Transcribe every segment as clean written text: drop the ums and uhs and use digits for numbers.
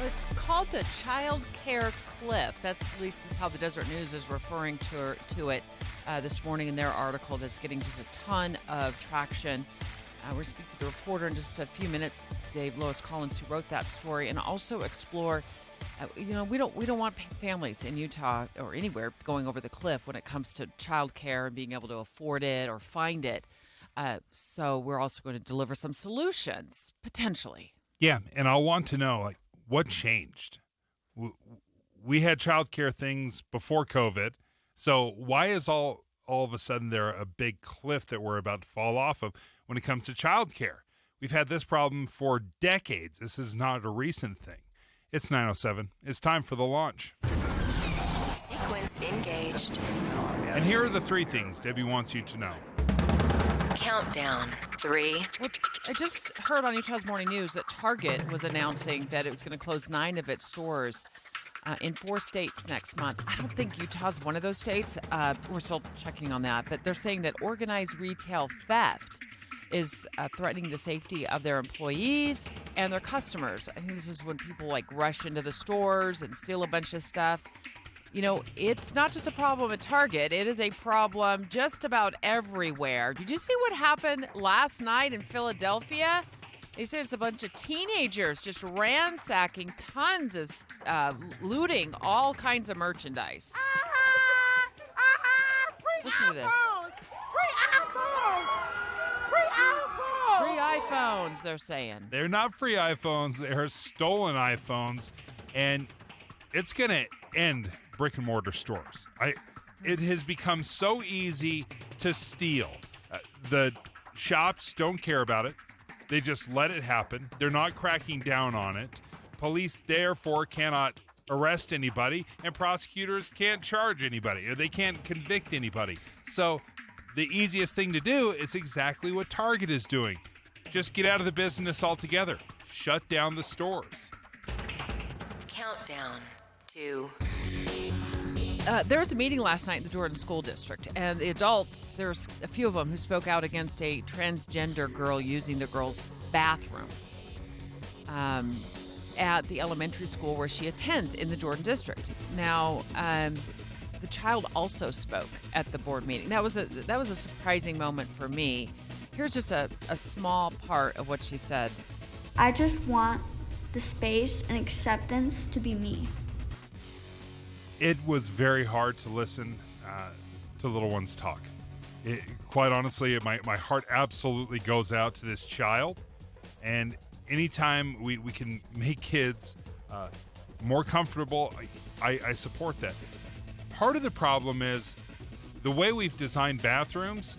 It's called the Child Care Cliff. That, at least, is how the Desert News is referring to it this morning in their article that's getting just a ton of traction. We're speaking to the reporter in just a few minutes, Dave Lois Collins, who wrote that story, and also explore, we don't want families in Utah or anywhere going over the cliff when it comes to child care and being able to afford it or find it. So we're also going to deliver some solutions, potentially. Yeah, and I want to know, what changed? We had childcare things before COVID, so why is all of a sudden there a big cliff that we're about to fall off of when it comes to childcare? We've had this problem for decades. This is not a recent thing. It's 9:07. It's time for the launch. Sequence engaged. And here are the three things Debbie wants you to know. Countdown. 3. Well, I just heard on Utah's Morning News that Target was announcing that it was going to close 9 of its stores in 4 states next month. I don't think Utah's one of those states. We're still checking on that. But they're saying that organized retail theft is threatening the safety of their employees and their customers. I think this is when people rush into the stores and steal a bunch of stuff. It's not just a problem at Target. It is a problem just about everywhere. Did you see what happened last night in Philadelphia? They said it's a bunch of teenagers just ransacking tons of looting all kinds of merchandise. Listen to this. Free iPhones, they're saying. They're not free iPhones. They're stolen iPhones. And it's going to end brick and mortar stores. It has become so easy to steal. The shops don't care about it. They just let it happen. They're not cracking down on it. Police, therefore, cannot arrest anybody, and prosecutors can't charge anybody, or they can't convict anybody. So the easiest thing to do is exactly what Target is doing. Just get out of the business altogether. Shut down the stores. Countdown. 2. There was a meeting last night in the Jordan School District, and the adults, there's a few of them who spoke out against a transgender girl using the girl's bathroom at the elementary school where she attends in the Jordan District. Now, the child also spoke at the board meeting. That was a surprising moment for me. Here's just a small part of what she said. I just want the space and acceptance to be me. It was very hard to listen to little ones talk. Quite honestly, my heart absolutely goes out to this child. And anytime we can make kids more comfortable, I support that. Part of the problem is the way we've designed bathrooms,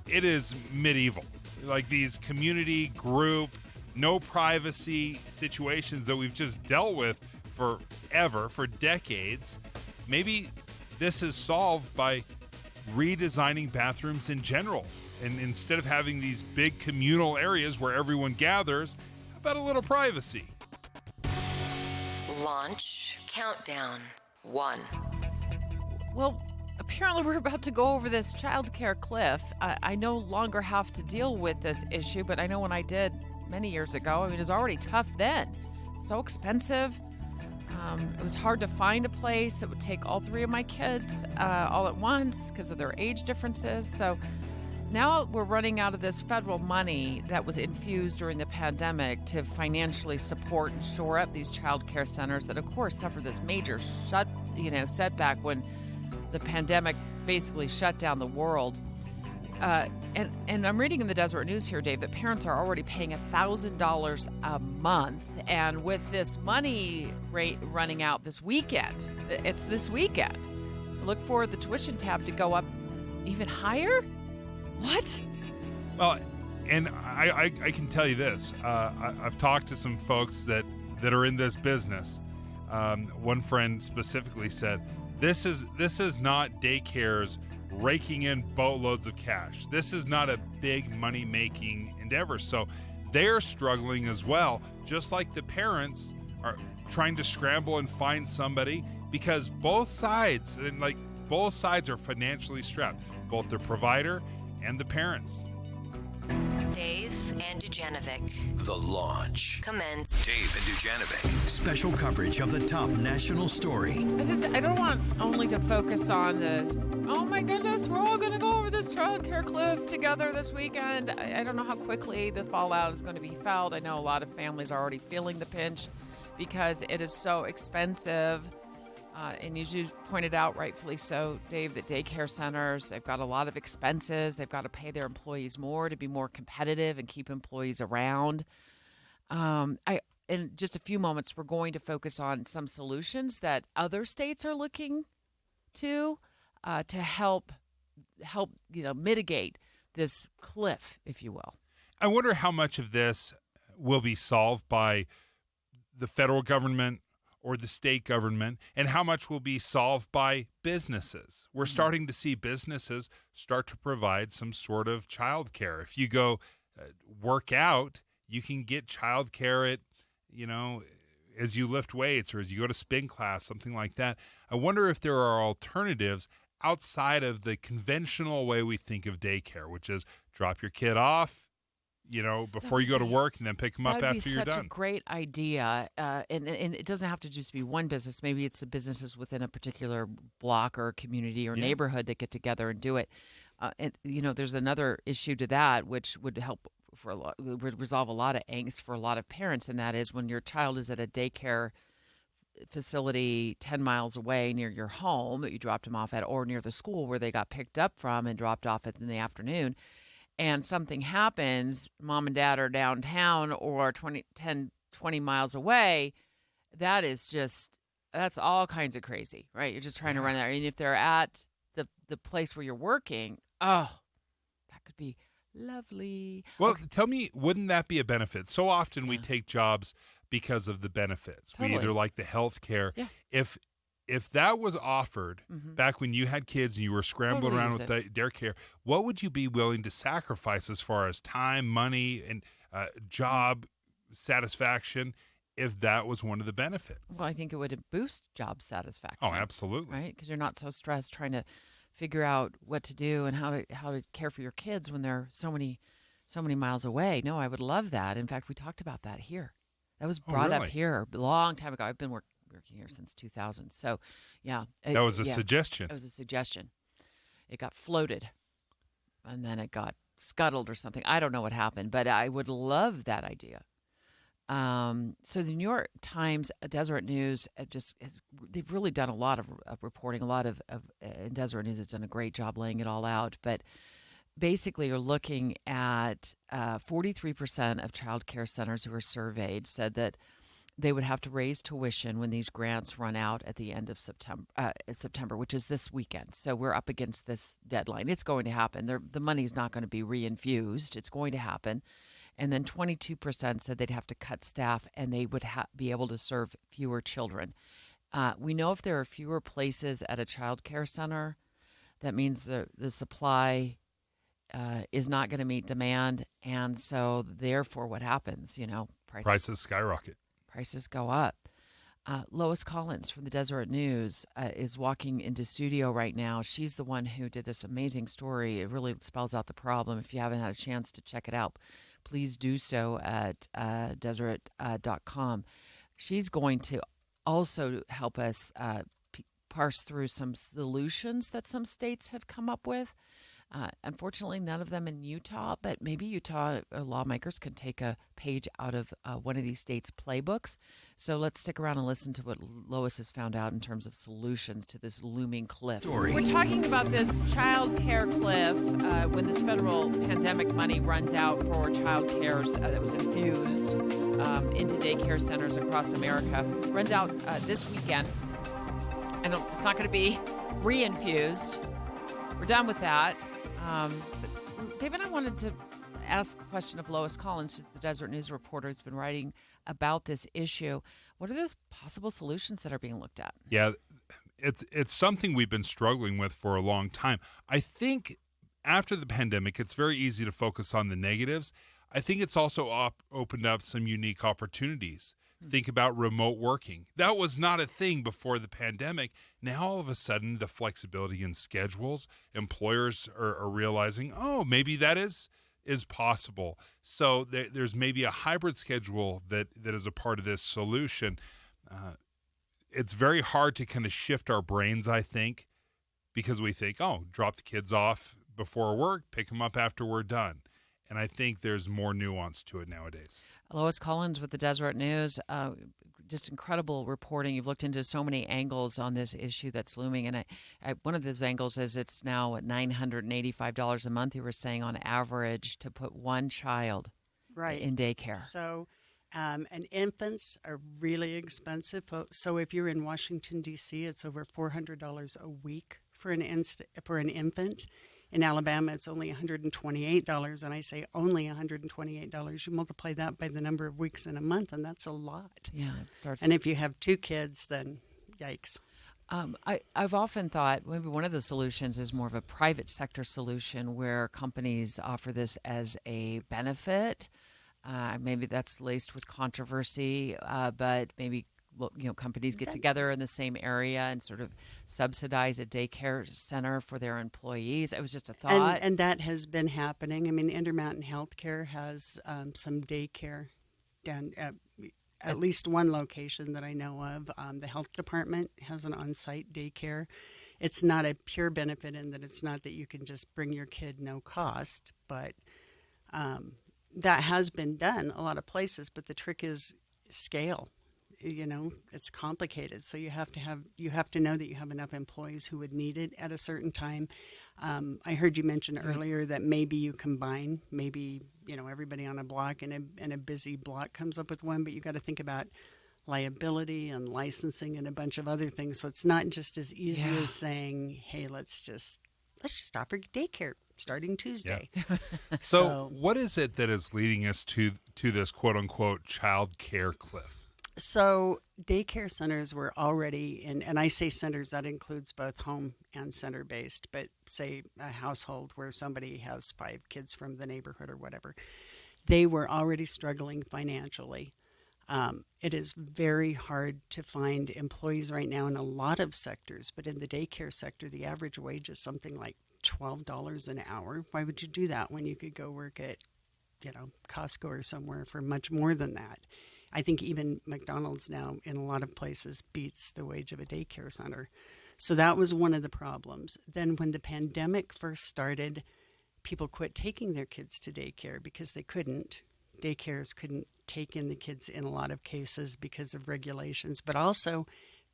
it is medieval. Like these community group, no privacy situations that we've just dealt with forever, for decades. Maybe this is solved by redesigning bathrooms in general. And instead of having these big communal areas where everyone gathers, how about a little privacy? Launch. Countdown. 1. Well, apparently we're about to go over this child care cliff. I no longer have to deal with this issue, but I know when I did many years ago, it was already tough then. So expensive. It was hard to find a place that would take all 3 of my kids all at once because of their age differences. So now we're running out of this federal money that was infused during the pandemic to financially support and shore up these child care centers that, of course, suffered this major setback when the pandemic basically shut down the world. And I'm reading in the Desert News here, Dave, that parents are already paying $1,000 a month. And with this money rate running out this weekend, it's this weekend. Look for the tuition tab to go up even higher? What? Well, and I can tell you this. I've talked to some folks that are in this business. One friend specifically said, this is not daycares raking in boatloads of cash. This is not a big money-making endeavor. So they're struggling as well, just like the parents are trying to scramble and find somebody, because both sides are financially strapped, both the provider and the parents. Dave and Dujanovic. The Launch. Commence. Dave and Dujanovic. Special coverage of the top national story. I don't want only to focus on the, oh my goodness, we're all going to go over this childcare cliff together this weekend. I don't know how quickly the fallout is going to be felt. I know a lot of families are already feeling the pinch because it is so expensive. And as you pointed out, rightfully so, Dave, that daycare centers, they've got a lot of expenses. They've got to pay their employees more to be more competitive and keep employees around. In just a few moments, we're going to focus on some solutions that other states are looking to help mitigate this cliff, if you will. I wonder how much of this will be solved by the federal government or the state government, and how much will be solved by businesses. We're starting to see businesses start to provide some sort of child care. If you go work out, you can get child care at, as you lift weights or as you go to spin class, something like that. I wonder if there are alternatives outside of the conventional way we think of daycare, which is drop your kid off, before you go to work and then pick them up after you're done. That would be such a great idea. And it doesn't have to just be one business. Maybe it's the businesses within a particular block or community or neighborhood that get together and do it. There's another issue to that, which would help would resolve a lot of angst for a lot of parents, and that is when your child is at a daycare facility 10 miles away near your home that you dropped them off at, or near the school where they got picked up from and dropped off in the afternoon, and something happens, mom and dad are downtown or 20 miles away, that's all kinds of crazy, right? You're just trying to run there. And if they're at the place where you're working, that could be lovely. Well, tell me, wouldn't that be a benefit? So often we take jobs because of the benefits. Totally. We either like the health care. Yeah. If that was offered back when you had kids and you were scrambling around with their care, what would you be willing to sacrifice as far as time, money, and job satisfaction if that was one of the benefits? Well, I think it would boost job satisfaction. Oh, absolutely. Right? Because you're not so stressed trying to figure out what to do and how to care for your kids when they're so many miles away. No, I would love that. In fact, we talked about that here. That was brought up here a long time ago. I've been working here since 2000. So, yeah. That was a suggestion. It was a suggestion. It got floated, and then it got scuttled or something. I don't know what happened, but I would love that idea. So the New York Times, Deseret News, they've really done a lot of reporting. A lot of Deseret News has done a great job laying it all out. But basically, you're looking at 43% of child care centers who were surveyed said that they would have to raise tuition when these grants run out at the end of September, which is this weekend. So we're up against this deadline. It's going to happen. The money's not going to be reinfused. It's going to happen. And then 22% said they'd have to cut staff and they would be able to serve fewer children. We know if there are fewer places at a child care center, that means the supply is not going to meet demand. And so therefore what happens, Prices skyrocket. Prices go up. Lois Collins from the Deseret News is walking into studio right now. She's the one who did this amazing story. It really spells out the problem. If you haven't had a chance to check it out, please do so at Deseret.com. She's going to also help us parse through some solutions that some states have come up with. Unfortunately, none of them in Utah, but maybe Utah lawmakers can take a page out of one of these states' playbooks. So let's stick around and listen to what Lois has found out in terms of solutions to this looming cliff. We're talking about this child care cliff when this federal pandemic money runs out for child care that was infused into daycare centers across America. Runs out this weekend. It's not going to be reinfused. We're done with that. But David, I wanted to ask a question of Lois Collins, who's the Deseret News reporter who's been writing about this issue. What are those possible solutions that are being looked at? Yeah, it's something we've been struggling with for a long time. I think after the pandemic, it's very easy to focus on the negatives. I think it's also opened up some unique opportunities. Think about remote working. That was not a thing before the pandemic. Now, all of a sudden, the flexibility in schedules, employers are realizing, oh, maybe that is is possible. So there's maybe a hybrid schedule that is a part of this solution. It's very hard to kind of shift our brains, I think, because we think, oh, drop the kids off before work, pick them up after we're done. And I think there's more nuance to it nowadays. Lois Collins with the Deseret News. Just incredible reporting. You've looked into so many angles on this issue that's looming. And one of those angles is it's now at $985 a month, you were saying, on average, to put one child in daycare. So, and infants are really expensive. So if you're in Washington, D.C., it's over $400 a week for an infant. In Alabama, it's only $128, and I say only $128. You multiply that by the number of weeks in a month, and that's a lot. Yeah, it starts. And if you have 2 kids, then yikes. I've often thought maybe one of the solutions is more of a private sector solution where companies offer this as a benefit. Maybe that's laced with controversy, but maybe companies get together in the same area and sort of subsidize a daycare center for their employees. It was just a thought. And that has been happening. I mean, Intermountain Healthcare has some daycare down at least one location that I know of. The health department has an on-site daycare. It's not a pure benefit in that it's not that you can just bring your kid no cost, but that has been done a lot of places. But the trick is scale. It's complicated. So you have to know that you have enough employees who would need it at a certain time. I heard you mention earlier that maybe you combine, everybody on a block and a busy block comes up with one, but you got to think about liability and licensing and a bunch of other things. So it's not just as easy as saying, hey, let's just offer daycare starting Tuesday. Yeah. So what is it that is leading us to this quote unquote child care cliff? So daycare centers were already and I say centers, that includes both home and center-based, but say a household where somebody has 5 kids from the neighborhood or whatever, they were already struggling financially. It is very hard to find employees right now in a lot of sectors, but in the daycare sector, the average wage is something like $12 an hour. Why would you do that when you could go work at, Costco or somewhere for much more than that? I think even McDonald's now in a lot of places beats the wage of a daycare center. So that was one of the problems. Then when the pandemic first started, people quit taking their kids to daycare because they couldn't. Daycares couldn't take in the kids in a lot of cases because of regulations, but also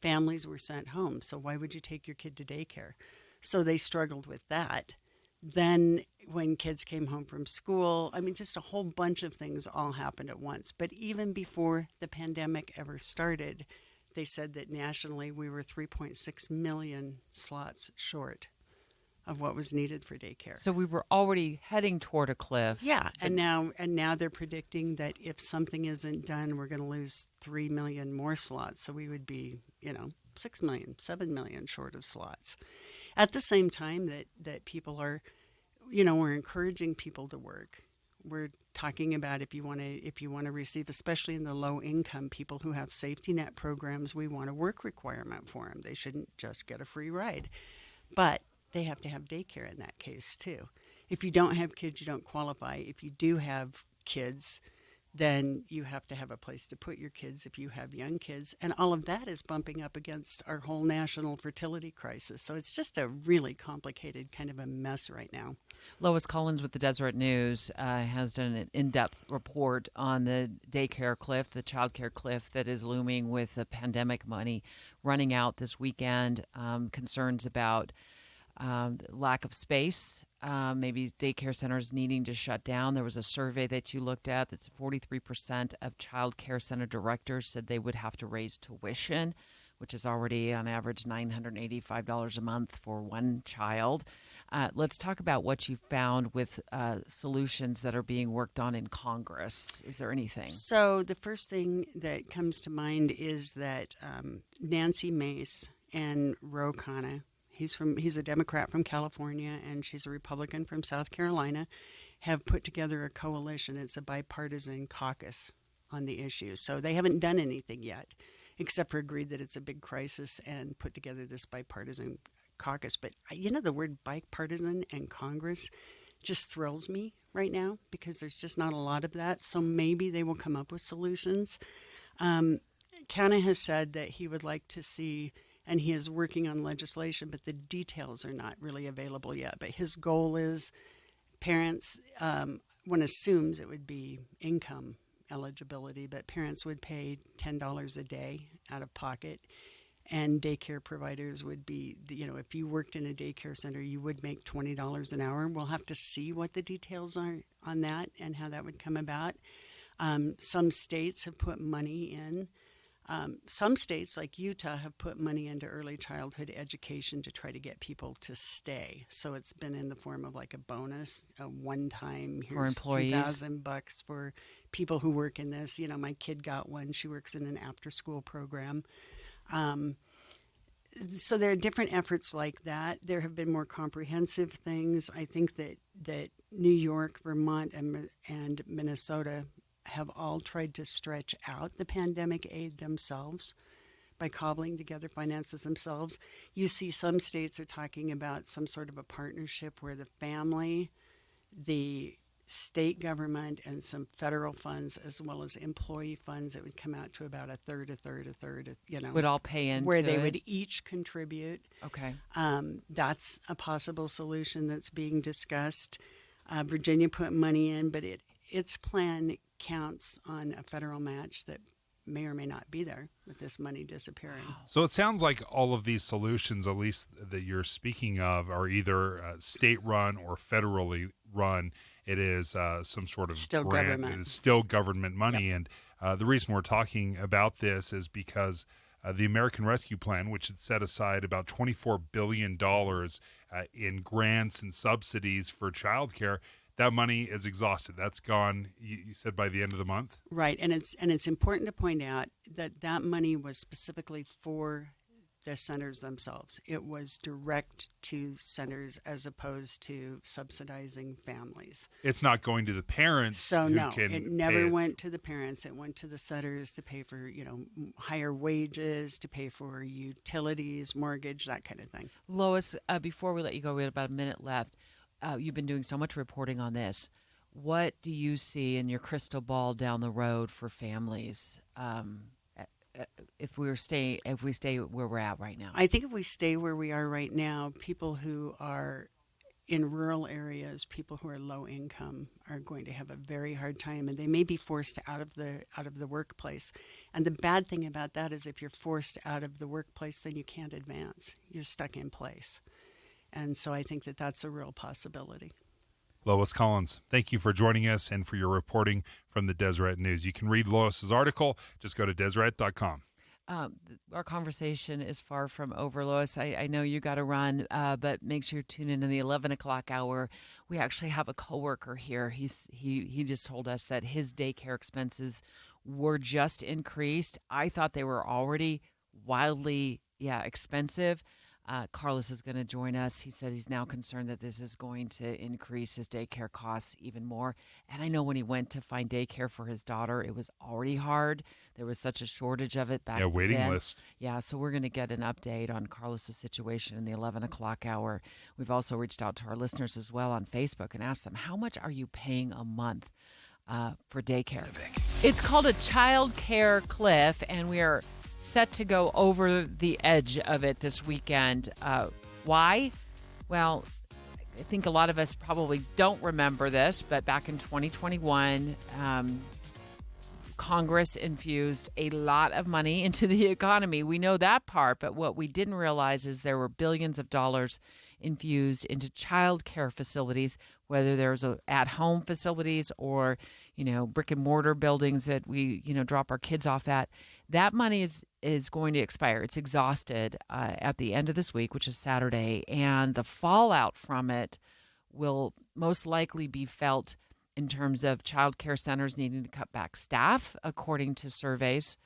families were sent home. So why would you take your kid to daycare? So they struggled with that. Then when kids came home from school, just a whole bunch of things all happened at once. But even before the pandemic ever started, they said that nationally we were 3.6 million slots short of what was needed for daycare. So we were already heading toward a cliff. Yeah, and now they're predicting that if something isn't done, we're going to lose 3 million more slots. So we would be, 6 million, 7 million short of slots. At the same time that people are, we're encouraging people to work. We're talking about if you want to receive, especially in the low income people who have safety net programs, we want a work requirement for them. They shouldn't just get a free ride, but they have to have daycare in that case too. If you don't have kids, you don't qualify. If you do have kids, then you have to have a place to put your kids if you have young kids. And all of that is bumping up against our whole national fertility crisis. So it's just a really complicated kind of a mess right now. Lois Collins with the Deseret News has done an in-depth report on the daycare cliff, the child care cliff that is looming with the pandemic money running out this weekend, concerns about lack of space, maybe daycare centers needing to shut down. There was a survey that you looked at that's 43% of child care center directors said they would have to raise tuition, which is already on average $985 a month for one child. Let's talk about what you found with solutions that are being worked on in Congress. Is there anything? So the first thing that comes to mind is that Nancy Mace and Ro Khanna, he's a Democrat from California, and she's a Republican from South Carolina, have put together a coalition. It's a bipartisan caucus on the issue. So they haven't done anything yet, except for agreed that it's a big crisis and put together this bipartisan caucus. But the word bipartisan and Congress, just thrills me right now because there's just not a lot of that. So maybe they will come up with solutions. Canna has said that he would like to see, and he is working on legislation, but the details are not really available yet. But his goal is parents, one assumes it would be income eligibility, but parents would pay $10 a day out of pocket. And daycare providers would be, if you worked in a daycare center, you would make $20 an hour. We'll have to see what the details are on that and how that would come about. Some states have put money in. Some states, like Utah, have put money into early childhood education to try to get people to stay. So it's been in the form of like a bonus, a one-time, For here's employees. $2,000 for people who work in this. My kid got one. She works in an after-school program. So there are different efforts like that. There have been more comprehensive things. I think that New York, Vermont, and Minnesota have all tried to stretch out the pandemic aid themselves by cobbling together finances themselves. You see some states are talking about some sort of a partnership where the family, the state government, and some federal funds, as well as employee funds, it would come out to about a third, Would all pay into where they it? would each contribute. Okay. That's a possible solution that's being discussed. Virginia put money in, but its plan counts on a federal match that may or may not be there with this money disappearing. So it sounds like all of these solutions, at least that you're speaking of, are either state-run or federally run. It is some sort of Still grant. government. It is still government money. Yep. And the reason we're talking about this is because the American Rescue Plan, which had set aside about $24 billion in grants and subsidies for childcare, that money is exhausted. That's gone, you said, by the end of the month? Right, and it's important to point out that money was specifically for the centers themselves. It was direct to centers as opposed to subsidizing families. It's not going to the parents. So who no, can it never pay went to the parents. It went to the centers to pay for, higher wages, to pay for utilities, mortgage, that kind of thing. Lois, before we let you go, we have about a minute left. You've been doing so much reporting on this. What do you see in your crystal ball down the road for families if we stay where we're at right now? I think if we stay where we are right now, people who are in rural areas, people who are low income, are going to have a very hard time, and they may be forced out of the workplace. And the bad thing about that is, if you're forced out of the workplace, then you can't advance. You're stuck in place. And so I think that that's a real possibility. Lois Collins, thank you for joining us and for your reporting from the Deseret News. You can read Lois's article. Just go to Deseret.com. Our conversation is far from over, Lois. I know you got to run, but make sure you tune in the 11 o'clock hour. We actually have a coworker here. He just told us that his daycare expenses were just increased. I thought they were already wildly, expensive. Carlos is going to join us. He said he's now concerned that this is going to increase his daycare costs even more. And I know when he went to find daycare for his daughter, it was already hard. There was such a shortage of it back then. Waiting list. Yeah, so we're going to get an update on Carlos's situation in the 11 o'clock hour. We've also reached out to our listeners as well on Facebook and asked them, how much are you paying a month for daycare? It's called a child care cliff, and we are set to go over the edge of it this weekend. Why? Well, I think a lot of us probably don't remember this, but back in 2021, Congress infused a lot of money into the economy. We know that part, but what we didn't realize is there were billions of dollars infused into child care facilities, whether there's at-home facilities or, brick and mortar buildings that we, drop our kids off at. That money is going to expire. It's exhausted at the end of this week, which is Saturday, and the fallout from it will most likely be felt in terms of child care centers needing to cut back staff, according to surveys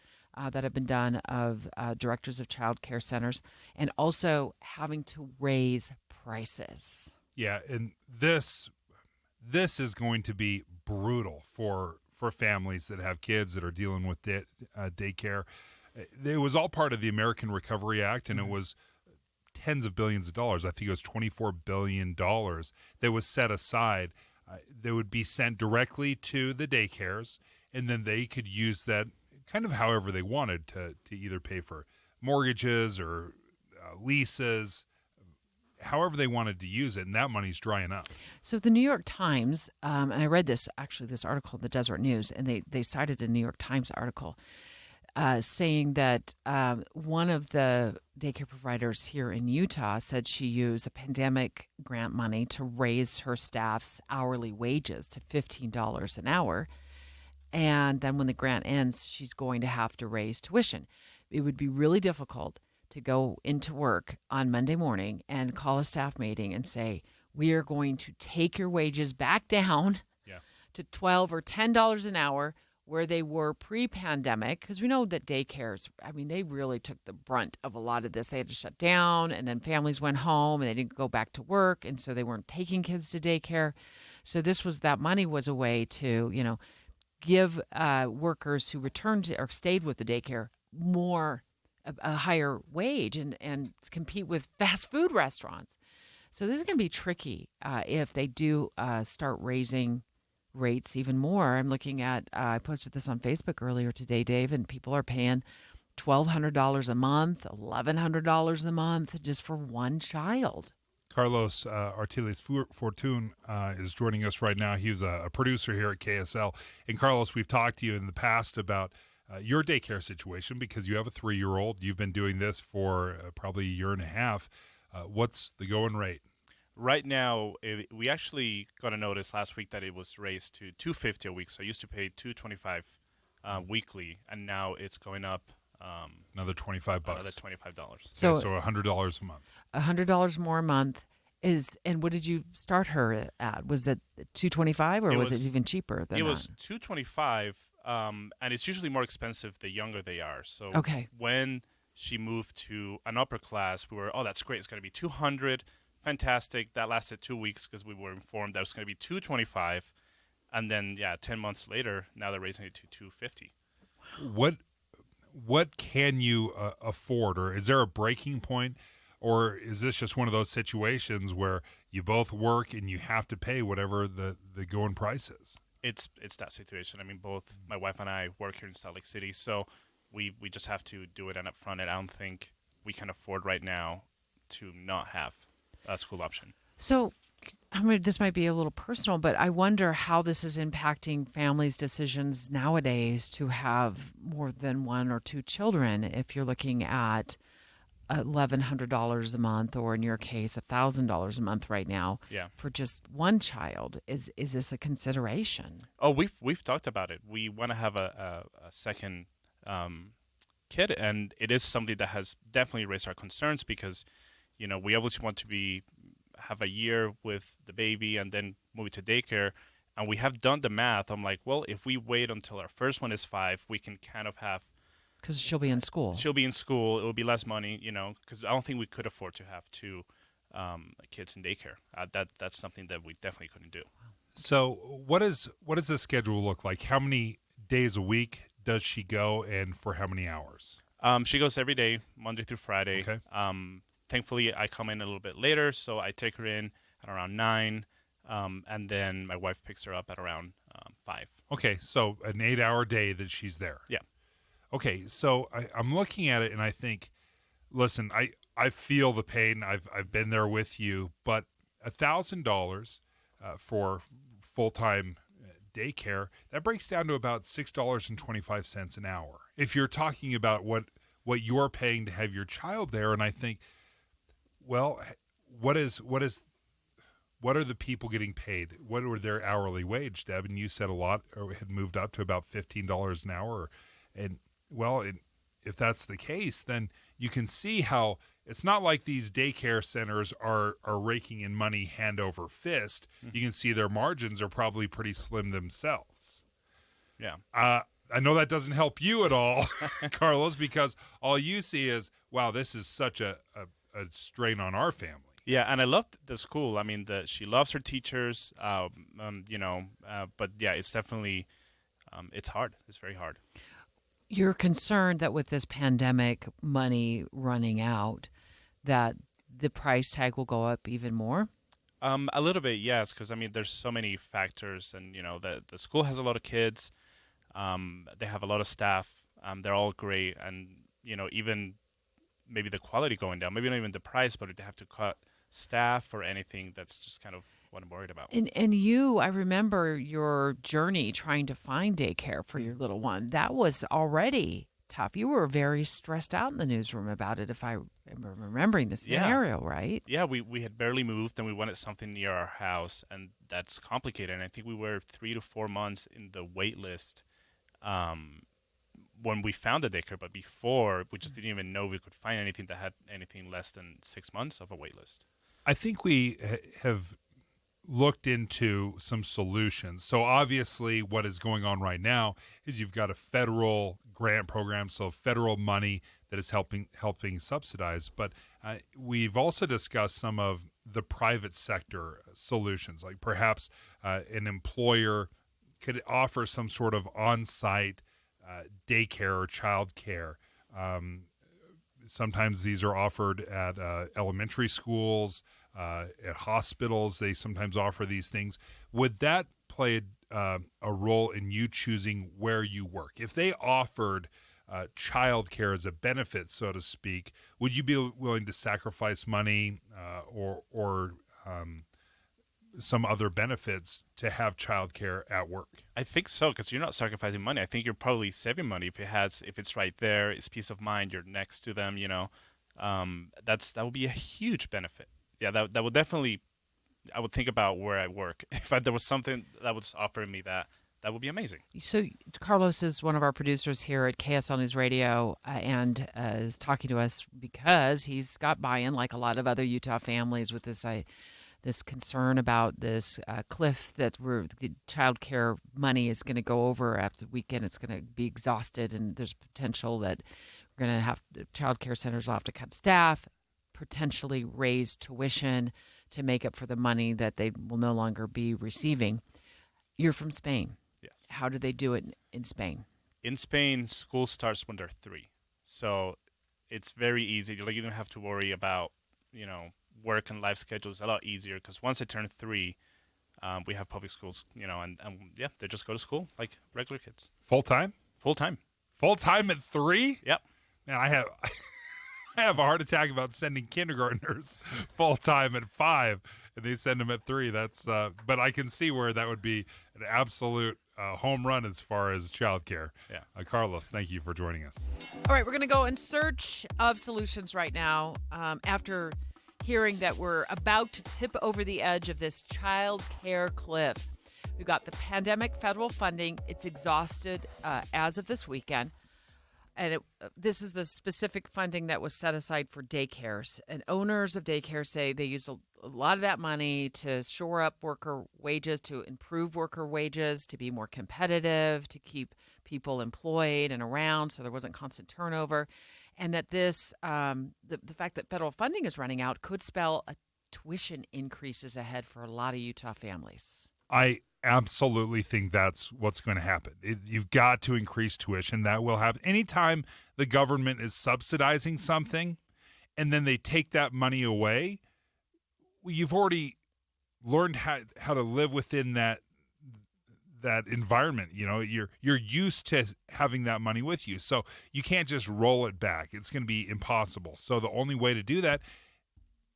that have been done of directors of child care centers, and also having to raise prices. Yeah, and this is going to be brutal for families that have kids that are dealing with daycare. It was all part of the American Recovery Act, and it was tens of billions of dollars. I think it was $24 billion that was set aside that would be sent directly to the daycares, and then they could use that kind of however they wanted to either pay for mortgages or leases, however they wanted to use it, and that money's drying up. So the New York Times, and I read this article in the Deseret News, and they cited a New York Times article saying that one of the daycare providers here in Utah said she used a pandemic grant money to raise her staff's hourly wages to $15 an hour. And then when the grant ends, she's going to have to raise tuition. It would be really difficult to go into work on Monday morning and call a staff meeting and say, we are going to take your wages back down to $12 or $10 an hour where they were pre-pandemic, because we know that daycares, they really took the brunt of a lot of this. They had to shut down, and then families went home, and they didn't go back to work, and so they weren't taking kids to daycare. So that money was a way to, give workers who returned or stayed with the daycare a higher wage and compete with fast food restaurants. So this is going to be tricky if they do start raising rates even more. I'm looking at, I posted this on Facebook earlier today, Dave, and people are paying $1,200 a month, $1,100 a month just for one child. Carlos Artiles Fortun is joining us right now. He was a producer here at KSL. And Carlos, we've talked to you in the past about your daycare situation because you have a 3-year-old. You've been doing this for probably a year and a half. What's the going rate? Right now, we actually got a notice last week that it was raised to $250 a week. So I used to pay $225 weekly, and now it's going up. Another $25. Another $25. So $100 a month. $100 more a month and what did you start her at? Was it $225 or was it even cheaper than that? It was $225, and it's usually more expensive the younger they are. So when she moved to an upper class, we were, that's great. It's going to be $200. Fantastic. That lasted 2 weeks because we were informed that it was going to be $225, and then 10 months later, now they're raising it to $250. What can you afford, or is there a breaking point, or is this just one of those situations where you both work and you have to pay whatever the going price is? It's that situation. Both my wife and I work here in Salt Lake City, so we just have to do it up front, and I don't think we can afford right now to not have a school option. So this might be a little personal, but I wonder how this is impacting families' decisions nowadays to have more than one or two children. If you're looking at $1,100 a month, or in your case, $1,000 a month right now for just one child, is this a consideration? Oh, we've talked about it. We want to have a second kid, and it is something that has definitely raised our concerns because, we obviously want to have a year with the baby and then move to daycare. And we have done the math. I'm like, well, if we wait until our first one is 5, we can kind of have... Because she'll be in school. She'll be in school. It will be less money, because I don't think we could afford to have 2 kids in daycare. That's something that we definitely couldn't do. So what does the schedule look like? How many days a week does she go, and for how many hours? She goes every day, Monday through Friday. Okay. Thankfully, I come in a little bit later, so I take her in at around 9, and then my wife picks her up at around 5. Okay, so an 8-hour day that she's there. Yeah. Okay, so I'm looking at it and I think, listen, I feel the pain. I've been there with you, but $1,000 for full-time daycare, that breaks down to about $6.25 an hour. If you're talking about what you're paying to have your child there, and I think, well, what are the people getting paid? What were their hourly wage, Deb? And you said a lot had moved up to about $15 an hour. And, well, if that's the case, then you can see how it's not like these daycare centers are raking in money hand over fist. Mm-hmm. You can see their margins are probably pretty slim themselves. Yeah. I know that doesn't help you at all, Carlos, because all you see is, wow, this is such a strain on our family. Yeah, and I love the school. She loves her teachers, but it's definitely, it's hard. It's very hard. You're concerned that with this pandemic money running out, that the price tag will go up even more? A little bit, yes, because I mean, there's so many factors, and the school has a lot of kids. They have a lot of staff. They're all great, and even maybe the quality going down, maybe not even the price, but if they have to cut staff or anything, that's just kind of what I'm worried about. And you, I remember your journey trying to find daycare for your little one. That was already tough. You were very stressed out in the newsroom about it, if I am remembering the scenario, right? Yeah, we had barely moved, and we wanted something near our house, and that's complicated. And I think we were 3 to 4 months in the wait list when we found the daycare, but before, we just didn't even know we could find anything that had anything less than 6 months of a wait list. I think we have looked into some solutions. So obviously what is going on right now is you've got a federal grant program, so federal money that is helping subsidize. But we've also discussed some of the private sector solutions, like perhaps an employer could offer some sort of on-site daycare or child care. Sometimes these are offered at elementary schools, at hospitals. They sometimes offer these things. Would that play a role in you choosing where you work? If they offered child care as a benefit, so to speak, would you be willing to sacrifice money or some other benefits to have child care at work? I think so, because you're not sacrificing money. I think you're probably saving money if it's right there. It's peace of mind. You're next to them. That would be a huge benefit. Yeah, that would definitely. I would think about where I work. If there was something that was offering me that would be amazing. So Carlos is one of our producers here at KSL News Radio and is talking to us because he's got buy-in, like a lot of other Utah families, with this concern about this cliff that the child care money is going to go over after the weekend. It's going to be exhausted, and there's potential that we're going to have child care centers will have to cut staff, potentially raise tuition to make up for the money that they will no longer be receiving. You're from Spain. Yes. How do they do it in Spain? In Spain, school starts when they're 3, so it's very easy. You don't have to worry about work and life schedules. A lot easier because once they turn 3, we have public schools. And they just go to school like regular kids. Full time? Full time At 3? Yep. Man, I have a heart attack about sending kindergartners full time at 5, and they send them at 3. That's but I can see where that would be an absolute home run as far as childcare. Yeah. Carlos, thank you for joining us. All right, we're going to go in search of solutions right now after hearing that we're about to tip over the edge of this child care cliff. We've got the pandemic federal funding. It's exhausted as of this weekend. And this is the specific funding that was set aside for daycares. And owners of daycare say they used a lot of that money to shore up worker wages, to improve worker wages, to be more competitive, to keep people employed and around so there wasn't constant turnover. And that this, the fact that federal funding is running out could spell a tuition increases ahead for a lot of Utah families. I absolutely think that's what's going to happen. You've got to increase tuition. That will happen. Anytime the government is subsidizing something and then they take that money away, you've already learned how to live within that environment. You're used to having that money with you. So you can't just roll it back. It's going to be impossible. So the only way to do that,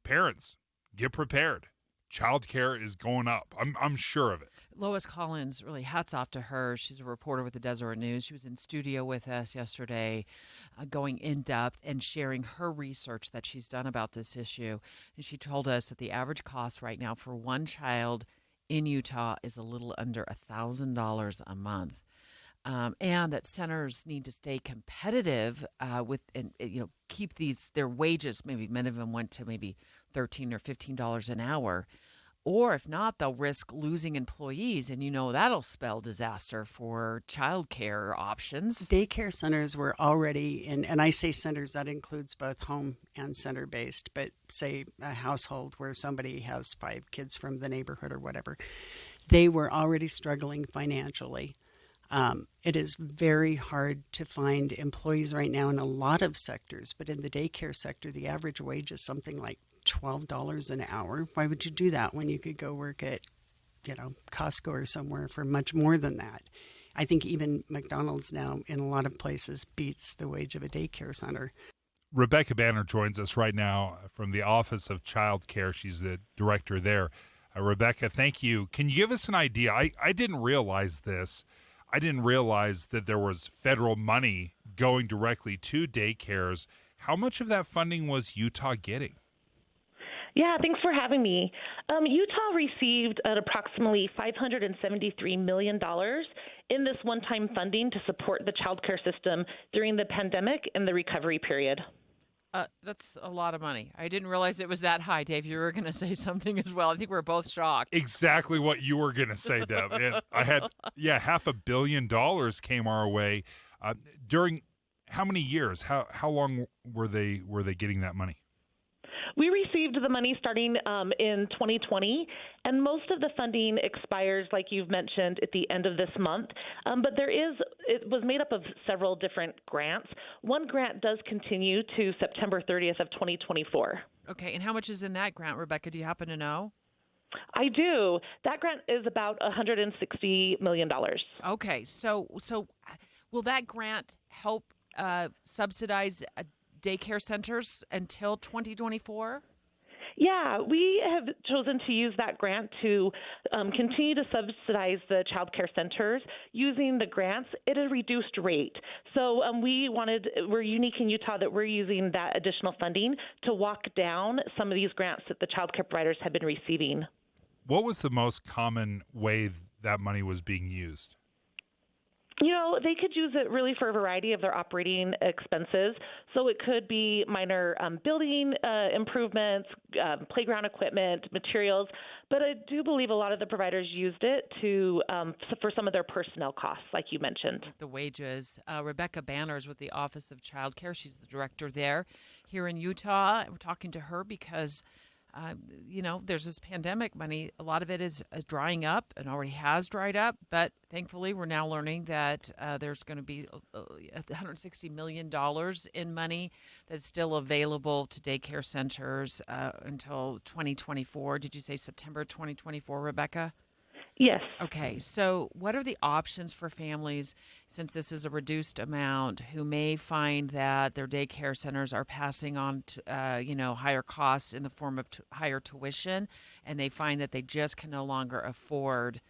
parents, get prepared. Childcare is going up. I'm sure of it. Lois Collins, really hats off to her. She's a reporter with the Deseret News. She was in studio with us yesterday, going in depth and sharing her research that she's done about this issue. And she told us that the average cost right now for one child in Utah is a little under $1,000 a month. And that centers need to stay competitive and keep their wages. Maybe many of them went to maybe $13 or $15 an hour. Or if not, they'll risk losing employees, and that'll spell disaster for childcare options. Daycare centers were already and I say centers, that includes both home and center-based, but say a household where somebody has 5 kids from the neighborhood or whatever, they were already struggling financially. It is very hard to find employees right now in a lot of sectors, but in the daycare sector, the average wage is something like $12 an hour. Why would you do that when you could go work at, Costco or somewhere for much more than that? I think even McDonald's now in a lot of places beats the wage of a daycare center. Rebecca Banner joins us right now from the Office of Child Care. She's the director there. Rebecca, thank you. Can you give us an idea? I didn't realize this. I didn't realize that there was federal money going directly to daycares. How much of that funding was Utah getting? Yeah, thanks for having me. Utah received approximately $573 million in this one-time funding to support the child care system during the pandemic and the recovery period. That's a lot of money. I didn't realize it was that high, Dave. You were going to say something as well. I think we're both shocked. Exactly what you were going to say, Deb. And I had, $500 million came our way. During how many years? How long were they getting that money? We received the money starting in 2020, and most of the funding expires, like you've mentioned, at the end of this month. But it was made up of several different grants. One grant does continue to September 30th of 2024. Okay, and how much is in that grant, Rebecca? Do you happen to know? I do. That grant is about $160 million. Okay, so will that grant help subsidize daycare centers until 2024? Yeah, we have chosen to use that grant to continue to subsidize the child care centers using the grants at a reduced rate. So we're unique in Utah that we're using that additional funding to walk down some of these grants that the child care providers have been receiving. What was the most common way that money was being used? They could use it really for a variety of their operating expenses. So it could be minor building improvements, playground equipment, materials. But I do believe a lot of the providers used it for some of their personnel costs, like you mentioned. The wages. Rebecca Banner is with the Office of Child Care. She's the director there here in Utah. We're talking to her because there's this pandemic money. A lot of it is drying up and already has dried up. But thankfully, we're now learning that there's going to be $160 million in money that's still available to daycare centers until 2024. Did you say September 2024, Rebecca? Yes. Okay, so what are the options for families, since this is a reduced amount, who may find that their daycare centers are passing on to, higher costs in the form of higher tuition, and they find that they just can no longer afford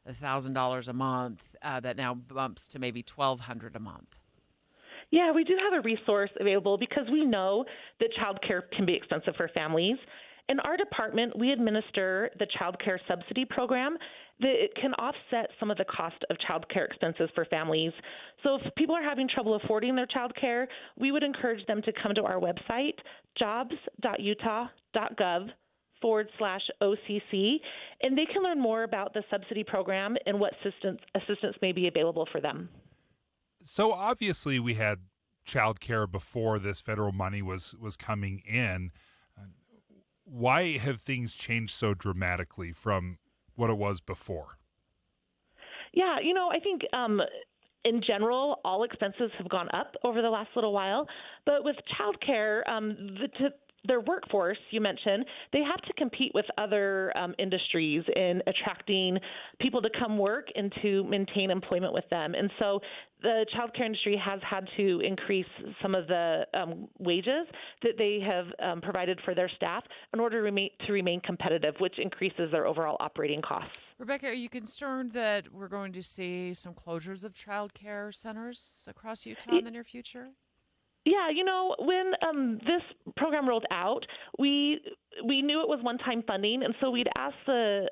$1,000 a month that now bumps to maybe $1,200 a month? Yeah, we do have a resource available because we know that childcare can be expensive for families. In our department, we administer the child care subsidy program that it can offset some of the cost of child care expenses for families. So if people are having trouble affording their child care, we would encourage them to come to our website, jobs.utah.gov/OCC, and they can learn more about the subsidy program and what assistance may be available for them. So obviously we had child care before this federal money was coming in. Why have things changed so dramatically from what it was before? Yeah, I think in general, all expenses have gone up over the last little while. But with childcare, their workforce, you mentioned, they have to compete with other industries in attracting people to come work and to maintain employment with them. And so the childcare industry has had to increase some of the wages that they have provided for their staff in order to remain competitive, which increases their overall operating costs. Rebecca, are you concerned that we're going to see some closures of childcare centers across Utah in the near future? Yeah, when this program rolled out, we knew it was one-time funding, and so we'd asked the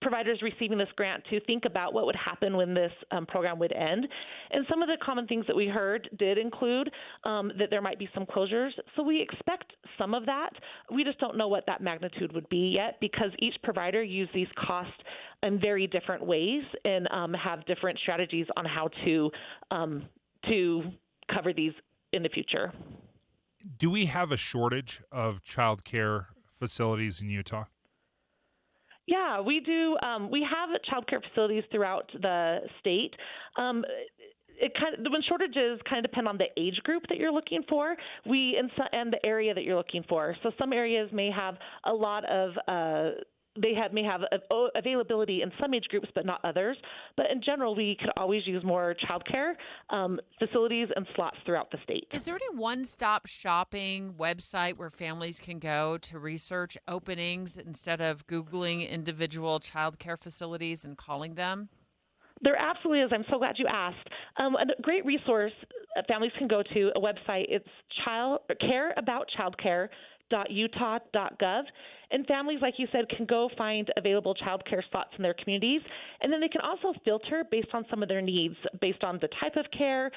providers receiving this grant to think about what would happen when this program would end. And some of the common things that we heard did include that there might be some closures. So we expect some of that. We just don't know what that magnitude would be yet because each provider uses these costs in very different ways and have different strategies on how to cover these in the future. Do we have a shortage of child care facilities in Utah? Yeah, we do. We have child care facilities throughout the state. when shortages kind of depend on the age group that you're looking for, and the area that you're looking for. So some areas may have a lot of may have availability in some age groups, but not others. But in general, we could always use more childcare facilities and slots throughout the state. Is there any one-stop shopping website where families can go to research openings instead of Googling individual childcare facilities and calling them? There absolutely is. I'm so glad you asked. A great resource families can go to a website. It's careaboutchildcare.utah.gov. And families, like you said, can go find available child care slots in their communities. And then they can also filter based on some of their needs, based on the type of care,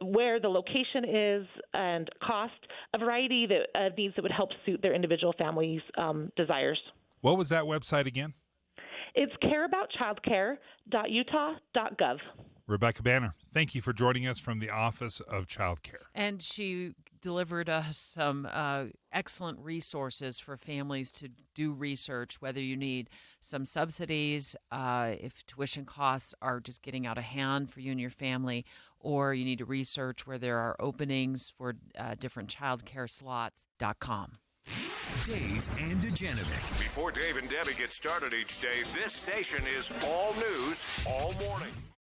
where the location is, and cost, a variety of needs that would help suit their individual family's desires. What was that website again? It's careaboutchildcare.utah.gov. Rebecca Banner, thank you for joining us from the Office of Child Care. And she delivered us some excellent resources for families to do research, whether you need some subsidies, if tuition costs are just getting out of hand for you and your family, or you need to research where there are openings for different child care slots.com. Dave and Dujanovic. Before Dave and Debbie get started each day, this station is all news all morning.